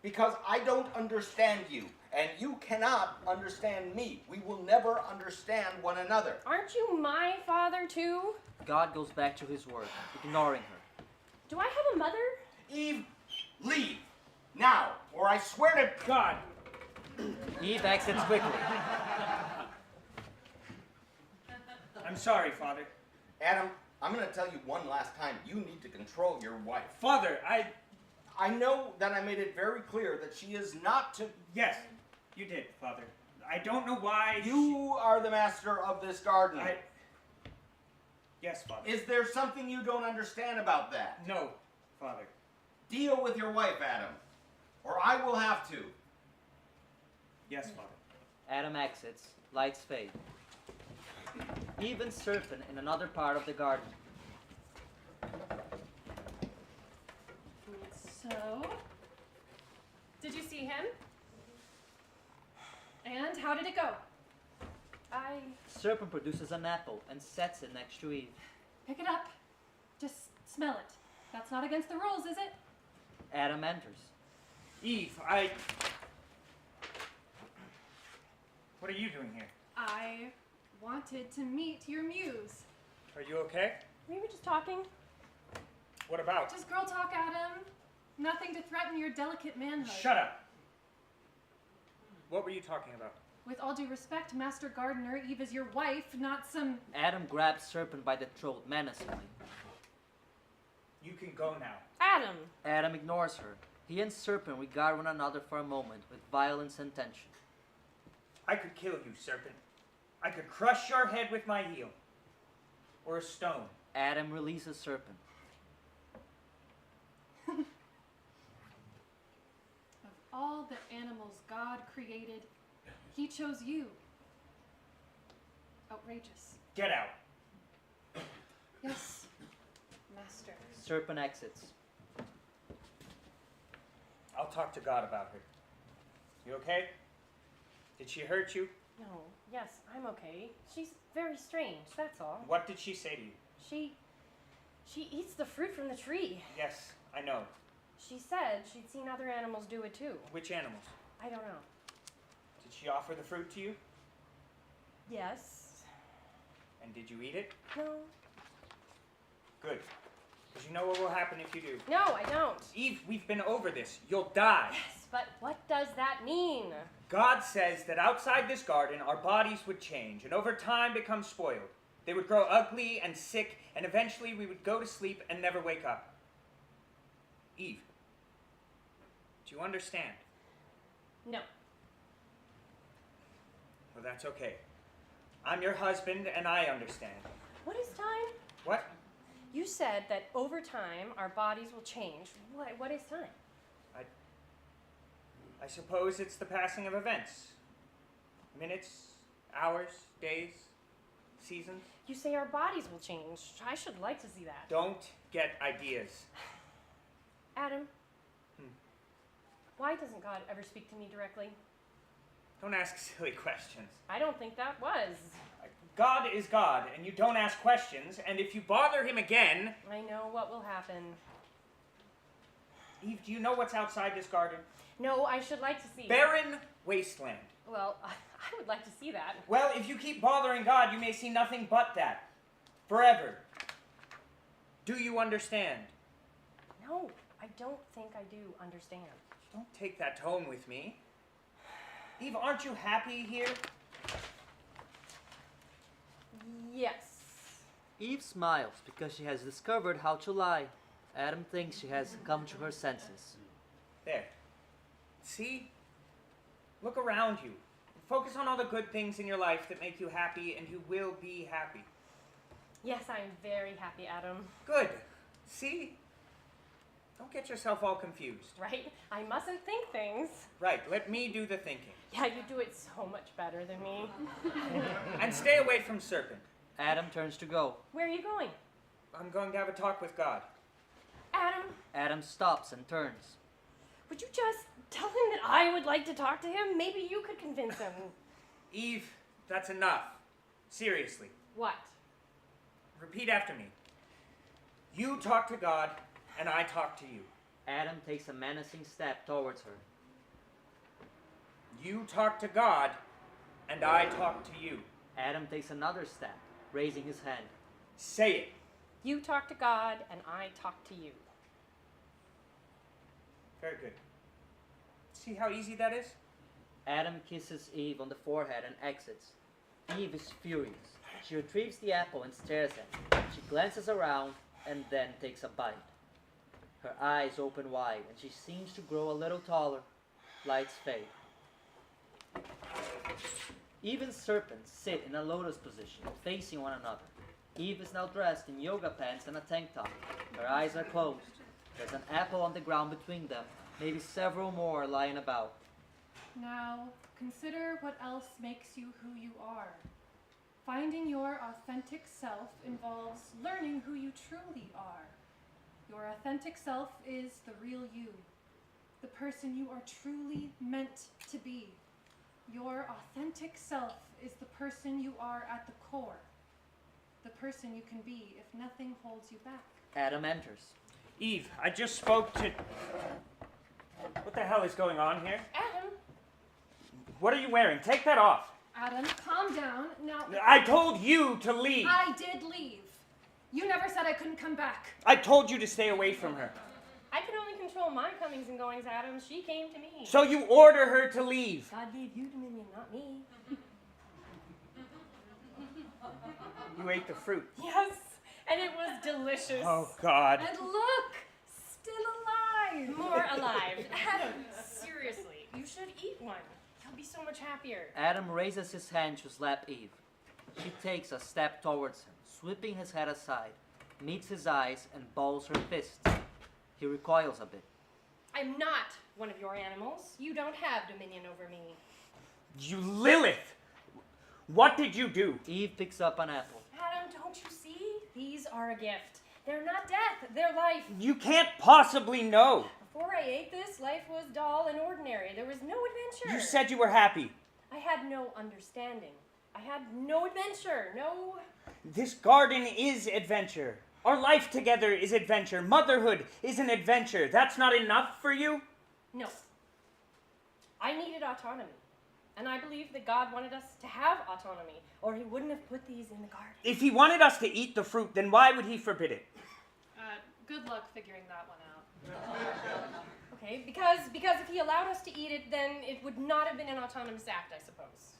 Because I don't understand you, and you cannot understand me. We will never understand one another. Aren't you my father, too? God goes back to his work, ignoring her. Do I have a mother? Eve, leave. Now, or I swear to God! Eve exits quickly. I'm sorry, Father. Adam, I'm going to tell you one last time. You need to control your wife. Father, I know that I made it very clear that she is not to... Yes, you did, Father. I don't know why... You are the master of this garden. Yes, Father. Is there something you don't understand about that? No, Father. Deal with your wife, Adam, or I will have to. Yes, Father. Adam exits. Lights fade. Eve and Serpent in another part of the garden. So, did you see him? And how did it go? Serpent produces an apple and sets it next to Eve. Pick it up. Just smell it. That's not against the rules, is it? Adam enters. Eve, What are you doing here? I wanted to meet your muse. Are you okay? We were just talking. What about? Just girl talk, Adam. Nothing to threaten your delicate manhood. Shut up! What were you talking about? With all due respect, Master Gardener, Eve is your wife, not some... Adam grabs Serpent by the throat menacingly. You can go now. Adam! Adam ignores her. He and Serpent regard one another for a moment with violence and tension. I could kill you, Serpent. I could crush your head with my heel. Or a stone. Adam releases Serpent. Of all the animals God created, he chose you. Outrageous. Get out. Yes, Master. Serpent exits. I'll talk to God about her. You okay? Did she hurt you? No, yes, I'm okay. She's very strange, that's all. What did she say to you? She eats the fruit from the tree. Yes, I know. She said she'd seen other animals do it too. Which animals? I don't know. Did she offer the fruit to you? Yes. And did you eat it? No. Good. Because you know what will happen if you do. No, I don't. Eve, we've been over this. You'll die. Yes, but what does that mean? God says that outside this garden, our bodies would change and over time become spoiled. They would grow ugly and sick, and eventually we would go to sleep and never wake up. Eve, do you understand? No. Well, that's okay. I'm your husband, and I understand. What is time? What? You said that over time our bodies will change. What is time? I suppose it's the passing of events. Minutes, hours, days, seasons. You say our bodies will change. I should like to see that. Don't get ideas. Adam, why doesn't God ever speak to me directly? Don't ask silly questions. I don't think that was. God is God, and you don't ask questions, and if you bother him again... I know what will happen. Eve, do you know what's outside this garden? No, I should like to see. Barren wasteland. Well, I would like to see that. Well, if you keep bothering God, you may see nothing but that. Forever. Do you understand? No, I don't think I do understand. Don't take that tone with me. Eve, aren't you happy here? Yes. Eve smiles because she has discovered how to lie. Adam thinks she has come to her senses. There. See? Look around you. Focus on all the good things in your life that make you happy, and you will be happy. Yes, I am very happy, Adam. Good. See? Don't get yourself all confused. Right? I mustn't think things. Right, let me do the thinking. Yeah, you do it so much better than me. And stay away from Serpent. Adam turns to go. Where are you going? I'm going to have a talk with God. Adam, Adam stops and turns. would you just tell him that I would like to talk to him? Maybe you could convince him. Eve, that's enough. Seriously. What? Repeat after me. You talk to God, and I talk to you. Adam takes a menacing step towards her. You talk to God, and I talk to you. Adam takes another step, raising his hand. Say it. You talk to God, and I talk to you. Very good. See how easy that is? Adam kisses Eve on the forehead and exits. Eve is furious. She retrieves the apple and stares at it. She glances around and then takes a bite. Her eyes open wide and she seems to grow a little taller. Lights fade. Eve and Serpent sit in a lotus position, facing one another. Eve is now dressed in yoga pants and a tank top. Her eyes are closed. There's an apple on the ground between them, maybe several more lying about. Now, consider what else makes you who you are. Finding your authentic self involves learning who you truly are. Your authentic self is the real you, the person you are truly meant to be. Your authentic self is the person you are at the core, the person you can be if nothing holds you back. Adam enters. Eve, I just spoke to... What the hell is going on here? Adam, What are you wearing? Take that off. Adam, calm down. Now, I told you to leave. I did leave. You never said I couldn't come back. I told you to stay away from her. I can only control my comings and goings, Adam. She came to me. So you order her to leave. God gave you dominion, not me. You ate the fruit. Yes, and it was delicious. Oh, God. And look, still alive. More alive. Adam, seriously, you should eat one. You'll be so much happier. Adam raises his hand to slap Eve. She takes a step towards him, sweeping his head aside, meets his eyes, and balls her fists. He recoils a bit. I'm not one of your animals. You don't have dominion over me. You Lilith! What did you do? Eve picks up an apple. Adam, don't you see? These are a gift. They're not death, they're life. You can't possibly know. Before I ate this, life was dull and ordinary. There was no adventure. You said you were happy. I had no understanding. I had no adventure, no... This garden is adventure. Our life together is adventure. Motherhood is an adventure. That's not enough for you? No. I needed autonomy. And I believe that God wanted us to have autonomy, or he wouldn't have put these in the garden. If he wanted us to eat the fruit, then why would he forbid it? Good luck figuring that one out. Okay, because if he allowed us to eat it, then it would not have been an autonomous act, I suppose.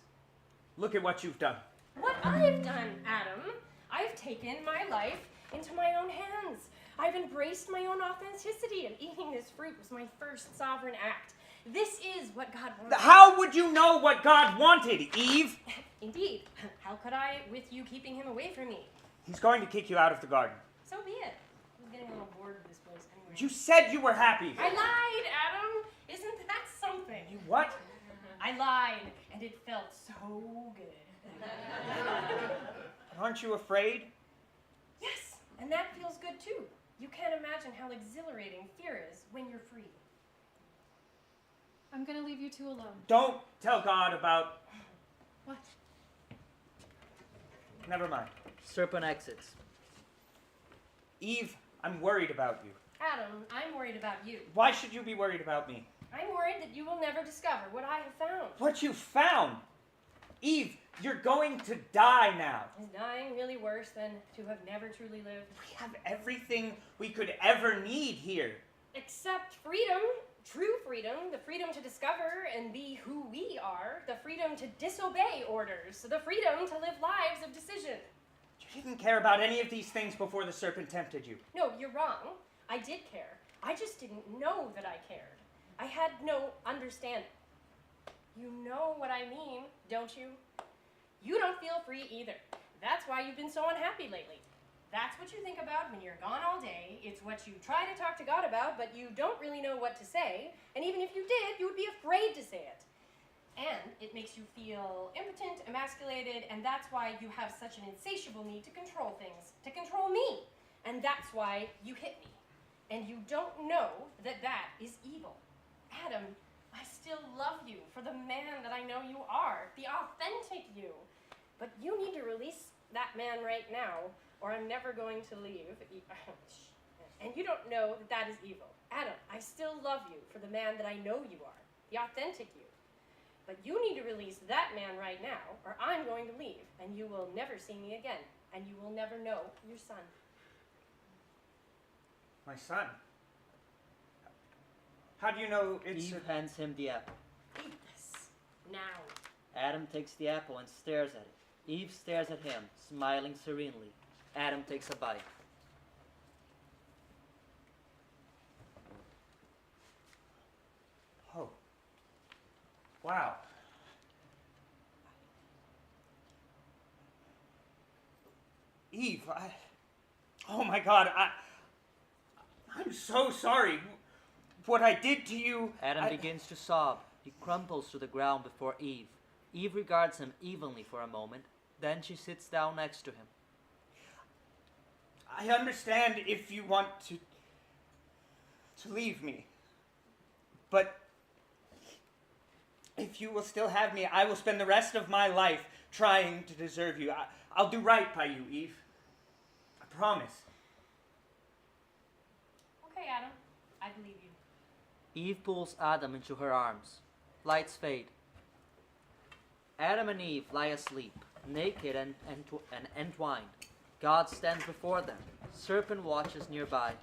Look at what you've done. What I've done, Adam, I've taken my life into my own hands. I've embraced my own authenticity, and eating this fruit was my first sovereign act. This is what God wanted. How would you know what God wanted, Eve? Indeed. How could I, with you keeping him away from me? He's going to kick you out of the garden. So be it. I was getting a little bored of this place anyway. You said you were happy. I lied, Adam. Isn't that something? You what? I lied, and it felt so good. Aren't you afraid? Yes, and that feels good too. You can't imagine how exhilarating fear is when you're free. I'm gonna leave you two alone. Don't tell God about... What? Never mind. Serpent exits. Eve, I'm worried about you. Adam, I'm worried about you. Why should you be worried about me? I'm worried that you will never discover what I have found. What you found? Eve, you're going to die now. Is dying really worse than to have never truly lived? We have everything we could ever need here. Except freedom. True freedom. The freedom to discover and be who we are. The freedom to disobey orders. The freedom to live lives of decision. You didn't care about any of these things before the serpent tempted you. No, you're wrong. I did care. I just didn't know that I cared. I had no understanding. You know what I mean, don't you? You don't feel free either. That's why you've been so unhappy lately. That's what you think about when you're gone all day. It's what you try to talk to God about, but you don't really know what to say. And even if you did, you would be afraid to say it. And it makes you feel impotent, emasculated, and that's why you have such an insatiable need to control things, to control me. And that's why you hit me. And you don't know that that is evil. Adam, I still love you for the man that I know you are, the authentic you. But you need to release that man right now, or I'm never going to leave. And you don't know that that is evil. Adam, I still love you for the man that I know you are, the authentic you. But you need to release that man right now, or I'm going to leave, and you will never see me again, and you will never know your son. My son? How do you know it's... Eve hands him the apple. Eat this. Now. Adam takes the apple and stares at it. Eve stares at him, smiling serenely. Adam takes a bite. Oh. Wow. Eve, oh my God, I'm so sorry. What I did to you... Adam begins to sob. He crumples to the ground before Eve. Eve regards him evenly for a moment. Then she sits down next to him. I understand if you want to leave me. But if you will still have me, I will spend the rest of my life trying to deserve you. I'll do right by you, Eve. I promise. Okay, Adam. I believe you. Eve pulls Adam into her arms. Lights fade. Adam and Eve lie asleep, naked and entwined. God stands before them. Serpent watches nearby.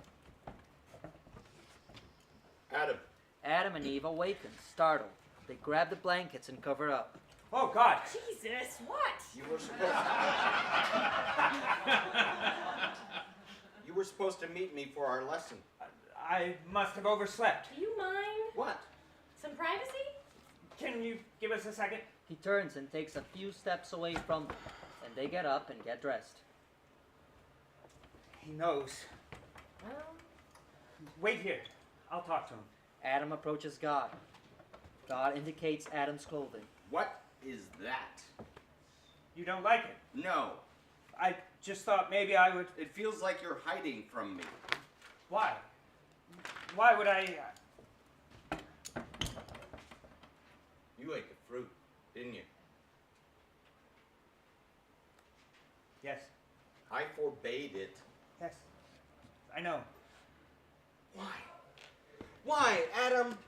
Adam. Adam and Eve awaken, startled. They grab the blankets and cover up. Oh, God. Jesus, what? You were supposed to meet me for our lesson. I must have overslept. Do you mind? What? Some privacy? Can you give us a second? He turns and takes a few steps away from them, and they get up and get dressed. He knows. Well, Wait here. I'll talk to him. Adam approaches God. God indicates Adam's clothing. What is that? You don't like it? No. I just thought maybe I would... It feels like you're hiding from me. Why? Why would I... You ate the fruit, didn't you? Yes. I forbade it. Yes. I know. Why? Why, Adam?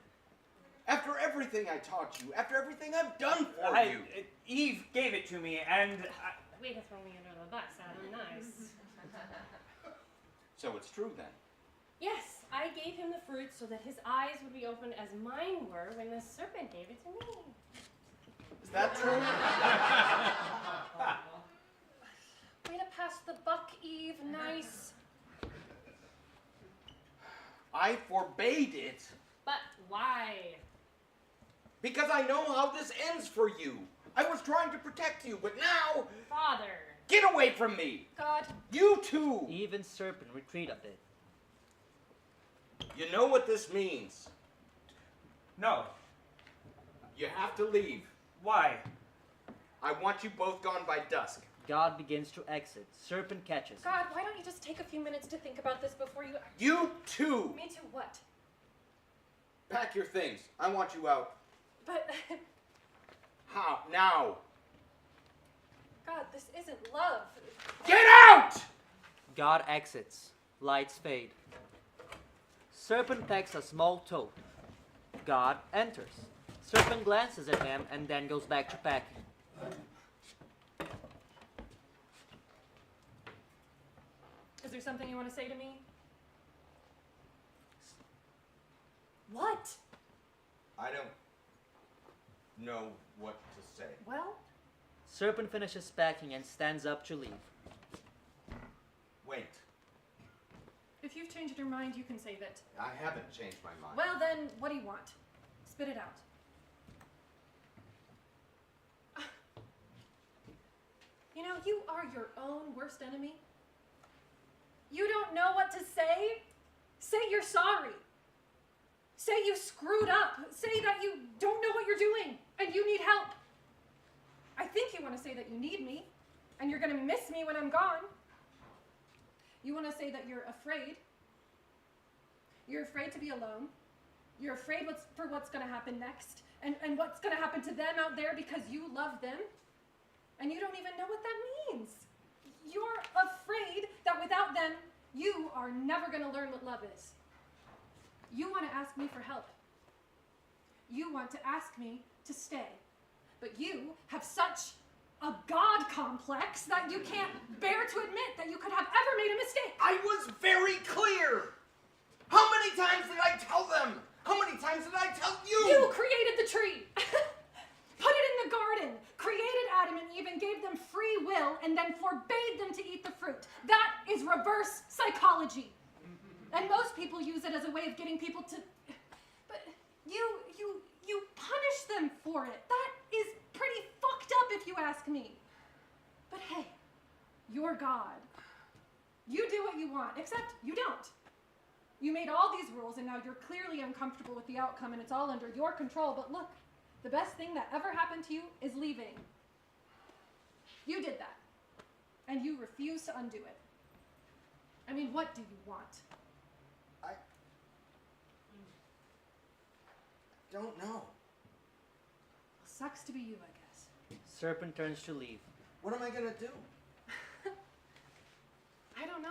After everything I taught you, after everything I've done for you. Eve gave it to me, and... way to throw me under the bus, Adam. Nice. So it's true then. Yes, I gave him the fruit so that his eyes would be open as mine were when the serpent gave it to me. Is that true? Way to pass the buck, Eve. Nice. I forbade it But why? because I know how this ends for you. I was trying to protect you, but now, Father. get away from me. God. You too. Eve and Serpent retreat a bit. You know what this means. No. You have to leave. Why? I want you both gone by dusk. God begins to exit. Serpent catches him. God, why don't you just take a few minutes to think about this before you... You too. Me too, what? Pack your things. I want you out. But, How? Now. God, this isn't love. Get out! God exits. Lights fade. Serpent pecks a small toad. God enters. Serpent glances at him and then goes back to packing. Is there something you want to say to me? What? I don't know what to say. Well, Serpent finishes packing and stands up to leave. Wait. if you've changed your mind, you can save it. I haven't changed my mind. Well, then, what do you want? Spit it out. You know, you are your own worst enemy. You don't know what to say? Say you're sorry. Say you screwed up. Say that you don't know what you're doing and you need help. I think you want to say that you need me and you're going to miss me when I'm gone. You want to say that you're afraid. You're afraid to be alone. You're afraid for what's going to happen next and what's going to happen to them out there because you love them. And you don't even know what that means. You're afraid that without them, you are never going to learn what love is. You want to ask me for help. You want to ask me to stay. But you have such a God complex that you can't bear to admit that you could have ever made a mistake. I was very clear. How many times did I tell them? How many times did I tell you? You created the tree. Put it in the garden, created Adam and Eve and gave them free will and then forbade them to eat the fruit. That is reverse psychology. And most people use it as a way of getting people to... But you punish them for it. That is pretty fucked up if you ask me. But hey, you're God. You do what you want, except you don't. You made all these rules and now you're clearly uncomfortable with the outcome and it's all under your control. But look, the best thing that ever happened to you is leaving. You did that. And you refuse to undo it. I mean, what do you want? I don't know. Sucks to be you, I guess. Serpent turns to leave. What am I gonna do? I don't know.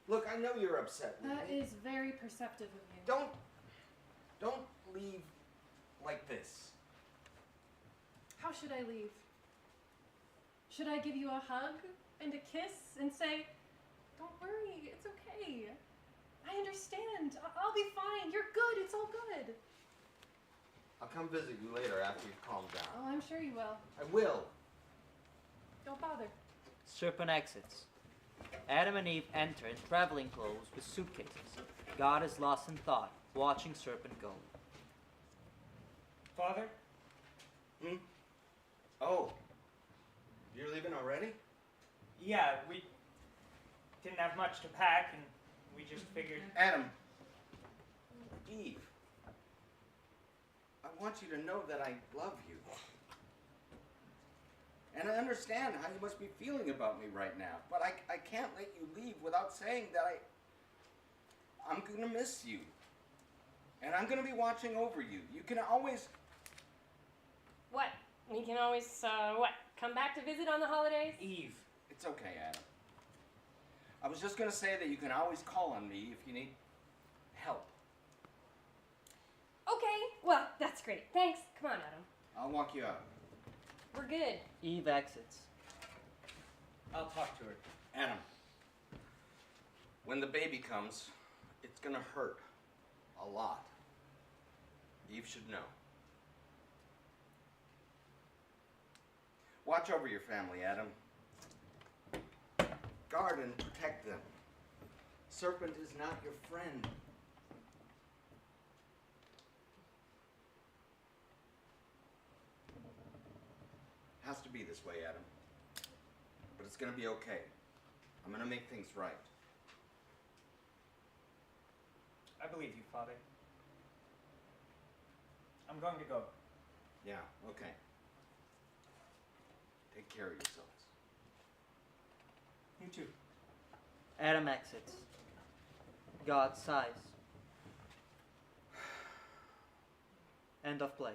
Look, I know you're upset with That me. is very perceptive of you. Don't leave like this. How should I leave? Should I give you a hug and a kiss and say, don't worry, it's okay. I understand. I'll be fine. You're good. It's all good. I'll come visit you later after you've calmed down. Oh, I'm sure you will. I will. Don't bother. Serpent exits. Adam and Eve enter in traveling clothes with suitcases. God is lost in thought, watching Serpent go. Father? Oh. You're leaving already? Yeah, we didn't have much to pack, and we just figured... Adam. Eve. I want you to know that I love you. And I understand how you must be feeling about me right now, but I can't let you leave without saying that I'm gonna miss you. And I'm gonna be watching over you. You can always... What? We can always, come back to visit on the holidays? Eve. It's okay, Adam. I was just gonna say that you can always call on me if you need help. Okay, well, that's great. Thanks. Come on, Adam. I'll walk you out. We're good. Eve exits. I'll talk to her. Adam, when the baby comes, it's gonna hurt a lot. Eve should know. Watch over your family, Adam. Guard and protect them. Serpent is not your friend. Has to be this way, Adam. But it's gonna be okay. I'm gonna make things right. I believe you, Father. I'm going to go. Yeah, okay. Take care of yourselves. You too. Adam exits. God sighs. End of play.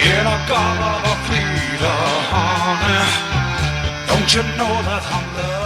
In a garden of Peter, honey, don't you know that I'm loved?